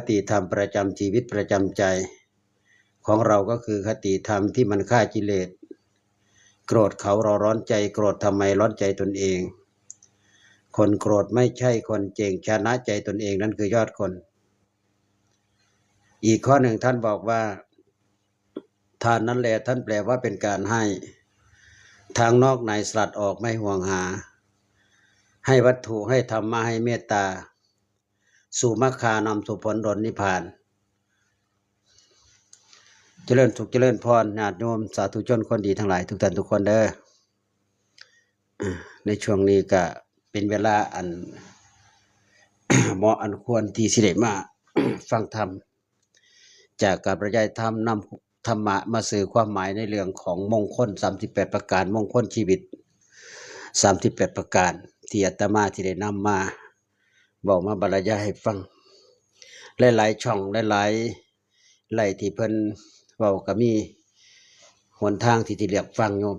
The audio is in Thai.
ติธรรมประจำชีวิตประจำใจของเราก็คือคติธรรมที่มันฆ่ากิเลสโกรธเขาเราร้อนใจโกรธทำไมร้อนใจตนเองคนโกรธไม่ใช่คนเก่งชนะใจตนเองนั่นคือยอดคนอีกข้อหนึ่งท่านบอกว่าทานนั้นแหละท่านแปลว่าเป็นการให้ทางนอกในสลัดออกไม่ห่วงหาให้วัตถุให้ธรรมะให้เมตตาสู่มรรคานำสู่ผลดลนิพพานเจริญสุขเจริญพรญาติโยมสาธุชนคนดีทั้งหลายทุกท่านทุกคนเด้อในช่วงนี้ก็เป็นเวลาอัน เหมาะอันควรที่สิได้มา ฟังธรรมจากการบรรยายธรรมนำธรรมะมาสื่อความหมายในเรื่องของมงคล38ประการมงคลชีวิต38ประการที่อาตมาที่ได้นำมาบอกมาบรรยายให้ฟังหลายๆช่องหลายๆไล่ที่เพิ่นเว้าก็มีหนทางที่เรียกฟังโยม